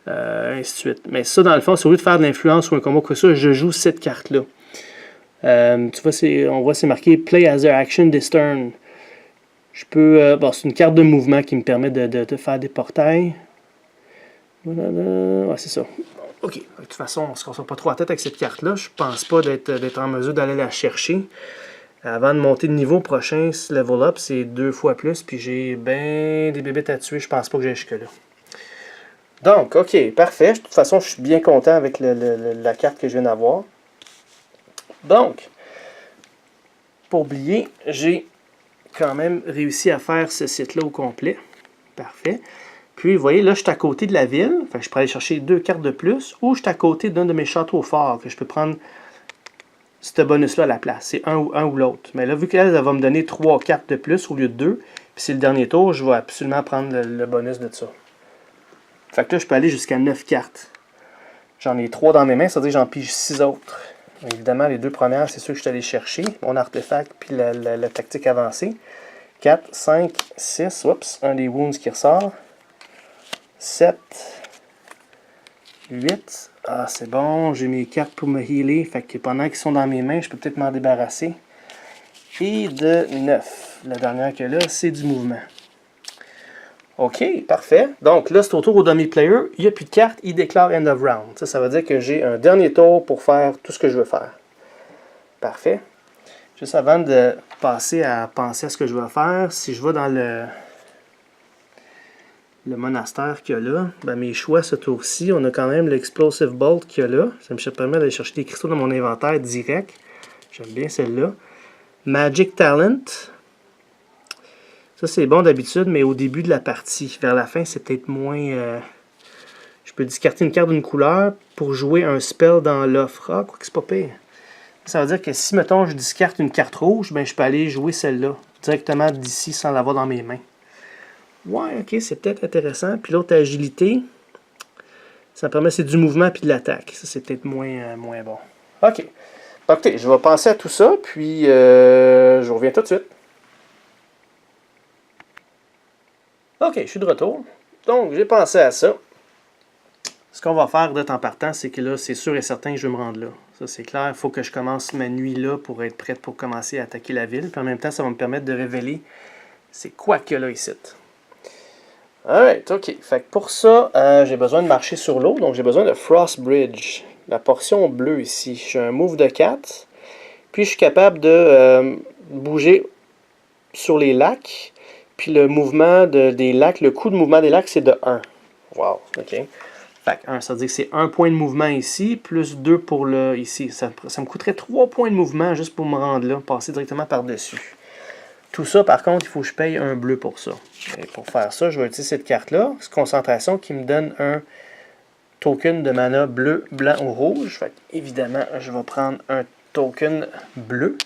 ainsi de suite. Mais ça, dans le fond, c'est au lieu de faire de l'influence ou un combat que ça, je joue cette carte-là. Tu vois, on voit c'est marqué Play as a action this turn. Je peux. C'est une carte de mouvement qui me permet de faire des portails. Ouais, c'est ça. Ok, de toute façon, on ne se casse pas trop la tête avec cette carte-là. Je pense pas d'être en mesure d'aller la chercher. Avant de monter de niveau prochain, level up, c'est 2 fois plus. Puis j'ai bien des bébites à tuer. Je pense pas que j'aille jusque-là. Donc, ok, parfait. De toute façon, je suis bien content avec la carte que je viens d'avoir. Donc, pour oublier, j'ai quand même réussi à faire ce site-là au complet. Parfait. Puis, vous voyez, là, je suis à côté de la ville. Fait que je peux aller chercher 2 cartes de plus. Ou je suis à côté d'un de mes châteaux forts que je peux prendre ce bonus-là à la place. C'est un ou l'autre. Mais là, vu qu'elle va me donner 3 cartes de plus au lieu de 2, puis c'est le dernier tour, je vais absolument prendre le bonus de ça. Fait que là, je peux aller jusqu'à 9 cartes. J'en ai 3 dans mes mains, ça veut dire que j'en pige 6 autres. Évidemment, les 2 premières, c'est ceux que je suis allé chercher. Mon artefact, puis la tactique avancée. 4, 5, 6. Oups, un des wounds qui ressort. 7, 8. Ah, c'est bon, j'ai mes cartes pour me healer. Fait que pendant qu'ils sont dans mes mains, je peux peut-être m'en débarrasser. Et de 9. La dernière que là, c'est du mouvement. Ok, parfait. Donc là, c'est au tour au dummy player. Il n'y a plus de cartes, il déclare end of round. Ça veut dire que j'ai un dernier tour pour faire tout ce que je veux faire. Parfait. Juste avant de passer à penser à ce que je vais faire, si je vais dans le monastère qu'il y a là, ben mes choix ce tour-ci, on a quand même l'Explosive Bolt qu'il y a là. Ça me permet d'aller chercher des cristaux dans mon inventaire direct. J'aime bien celle-là. Magic Talent. Ça, c'est bon d'habitude, mais au début de la partie. Vers la fin, c'est peut-être moins... Je peux discarter une carte d'une couleur pour jouer un spell dans l'offre. Ah, quoi que c'est pas pire. Ça veut dire que si, mettons, je discarte une carte rouge, ben je peux aller jouer celle-là directement d'ici sans l'avoir dans mes mains. Ouais, ok, c'est peut-être intéressant. Puis l'autre, agilité. Ça permet, c'est du mouvement puis de l'attaque. Ça, c'est peut-être moins bon. OK. Écoutez, je vais penser à tout ça, puis je reviens tout de suite. OK, je suis de retour. Donc, j'ai pensé à ça. Ce qu'on va faire de temps par temps, c'est que là, c'est sûr et certain que je vais me rendre là. Ça, c'est clair. Il faut que je commence ma nuit là pour être prête pour commencer à attaquer la ville. Puis en même temps, ça va me permettre de révéler c'est quoi qu'il y a là ici. Alright, OK. Fait que pour ça, j'ai besoin de marcher sur l'eau. Donc, j'ai besoin de Frost Bridge. La portion bleue ici. J'ai un move de 4. Puis, je suis capable de bouger sur les lacs. Puis, le mouvement des lacs, le coût de mouvement des lacs, c'est de 1. Wow, OK. Fait que 1, ça veut dire que c'est 1 point de mouvement ici, plus 2 pour le ici. Ça me coûterait 3 points de mouvement juste pour me rendre là, passer directement par-dessus. Tout ça, par contre, il faut que je paye un bleu pour ça. Et pour faire ça, je vais utiliser cette carte-là. C'est concentration qui me donne un token de mana bleu, blanc ou rouge. Fait que, évidemment, je vais prendre un token bleu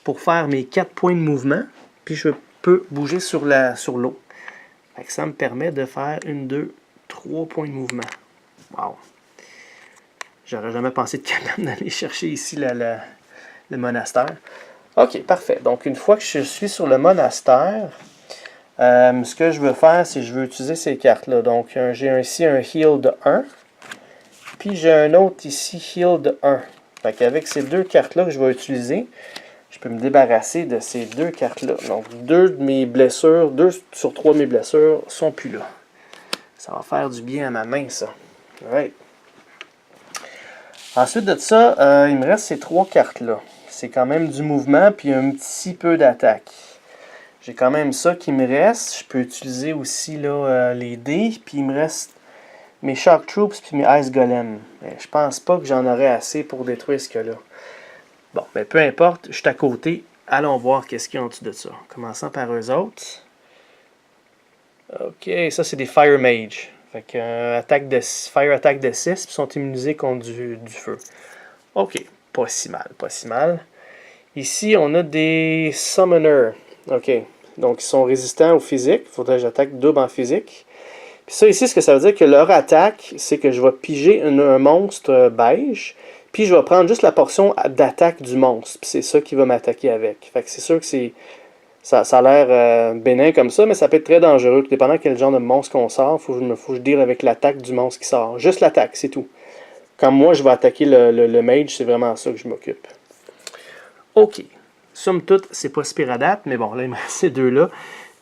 pour faire mes 4 points de mouvement. Puis je peux bouger sur l'eau. Fait que ça me permet de faire 1, 2, 3 points de mouvement. Wow! J'aurais jamais pensé être capable d'aller chercher ici le monastère. OK, parfait. Donc, une fois que je suis sur le monastère, ce que je veux faire, c'est que je veux utiliser ces cartes-là. Donc, j'ai ici un heal de 1. Puis, j'ai un autre ici, heal de 1. Fait qu'avec ces deux cartes-là que je vais utiliser, je peux me débarrasser de ces deux cartes-là. Donc, 2 de mes blessures, 2 sur 3 de mes blessures sont plus là. Ça va faire du bien à ma main, ça. Right. Ensuite de ça, il me reste ces 3 cartes-là. C'est quand même du mouvement, puis un petit peu d'attaque. J'ai quand même ça qui me reste. Je peux utiliser aussi là, les dés, puis il me reste mes Shock Troops, puis mes Ice Golem. Mais je pense pas que j'en aurai assez pour détruire ce qu'il y a là. Bon, mais peu importe, je suis à côté. Allons voir qu'est-ce qu'il y a en dessous de ça. Commençons par eux autres. OK, ça c'est des Fire Mage. Fait que Fire Attack de 6, puis sont immunisés contre du feu. OK, pas si mal, pas si mal. Ici, on a des Summoners. OK, donc ils sont résistants au physique. Il faudrait que j'attaque double en physique. Puis ça ici, ce que ça veut dire que leur attaque, c'est que je vais piger un monstre beige, puis je vais prendre juste la portion d'attaque du monstre. Puis c'est ça qui va m'attaquer avec. Fait que c'est sûr que ça a l'air bénin comme ça, mais ça peut être très dangereux. Tout dépendant quel genre de monstre qu'on sort, faut que je deal avec l'attaque du monstre qui sort. Juste l'attaque, c'est tout. Quand moi, je vais attaquer le mage, c'est vraiment ça que je m'occupe. OK. Somme toute, c'est pas si pire à date, mais bon, là, il me reste ces deux-là.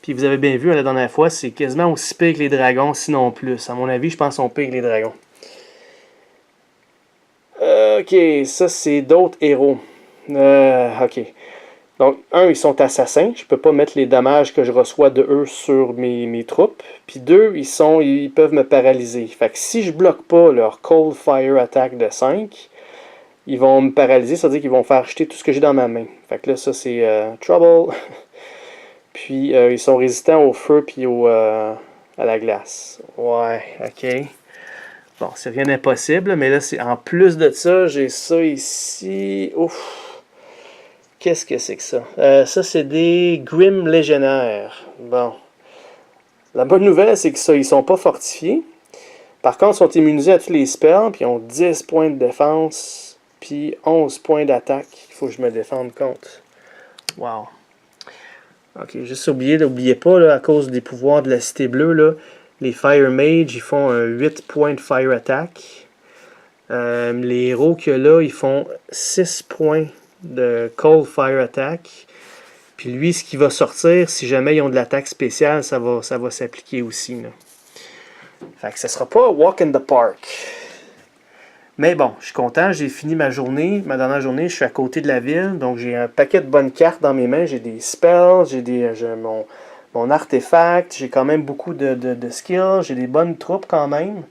Puis vous avez bien vu, la dernière fois, c'est quasiment aussi pire que les dragons, sinon plus. À mon avis, je pense qu'ils sont pires que les dragons. OK, ça, c'est d'autres héros. OK. Donc, ils sont assassins. Je peux pas mettre les dommages que je reçois de eux sur mes troupes. Puis 2, ils peuvent me paralyser. Fait que si je bloque pas leur Cold Fire Attack de 5, ils vont me paralyser, c'est-à-dire qu'ils vont faire jeter tout ce que j'ai dans ma main. Fait que là, ça, c'est Trouble. Puis, ils sont résistants au feu puis à la glace. Ouais, OK. Bon, c'est rien d'impossible, mais là, en plus de ça, j'ai ça ici. Ouf! Qu'est-ce que c'est que ça? Ça, c'est des Grim Légionnaires. Bon. La bonne nouvelle, c'est que ça, ils sont pas fortifiés. Par contre, ils sont immunisés à tous les spells, puis ils ont 10 points de défense, puis 11 points d'attaque. Il faut que je me défende contre. Wow. Ok, juste n'oubliez pas, là, à cause des pouvoirs de la Cité Bleue, là, les Fire Mage, ils font un 8 points de Fire Attack. Les héros qu'il y a là, ils font 6 points de Cold Fire Attack. Puis lui, ce qui va sortir, si jamais ils ont de l'attaque spéciale, ça va s'appliquer aussi. Là. Fait que ça sera pas Walk in the Park. Mais bon, je suis content, j'ai fini ma dernière journée, je suis à côté de la ville, donc j'ai un paquet de bonnes cartes dans mes mains, j'ai des spells, j'ai mon artefact, j'ai quand même beaucoup de skills, j'ai des bonnes troupes quand même.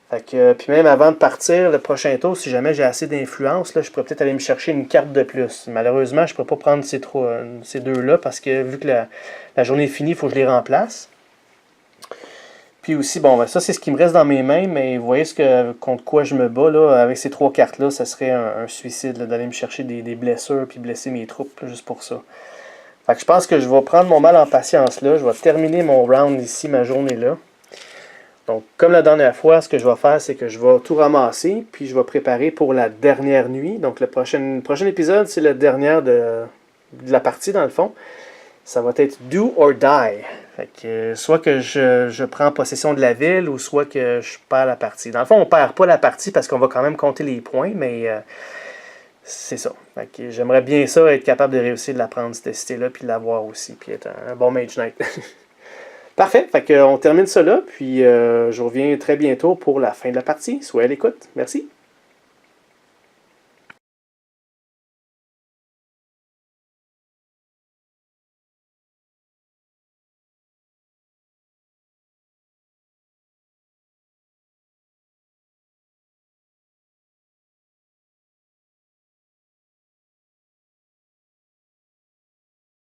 Fait que, puis même avant de partir, le prochain tour, si jamais j'ai assez d'influence, là, je pourrais peut-être aller me chercher une carte de plus. Malheureusement, je ne pourrais pas prendre ces deux-là parce que vu que la journée est finie, il faut que je les remplace. Puis aussi, bon, ben ça c'est ce qui me reste dans mes mains, mais vous voyez contre quoi je me bats, là, avec ces 3 cartes-là, ça serait un suicide d'aller me chercher des blessures puis blesser mes troupes, là, juste pour ça. Fait que je pense que je vais prendre mon mal en patience là, je vais terminer mon round ici, ma journée là. Donc, comme la dernière fois, ce que je vais faire, c'est que je vais tout ramasser, puis je vais préparer pour la dernière nuit. Donc, le prochain épisode, c'est la dernière de la partie, dans le fond. Ça va être Do or Die. Fait que, soit que je prends possession de la ville, ou soit que je perds la partie. Dans le fond, on perd pas la partie parce qu'on va quand même compter les points, mais c'est ça. Fait que j'aimerais bien ça, être capable de réussir de la prendre, cette cité-là, puis de l'avoir aussi, puis être un bon Mage Knight. Parfait, fait qu'on termine ça là, puis je reviens très bientôt pour la fin de la partie. Soyez à l'écoute. Merci.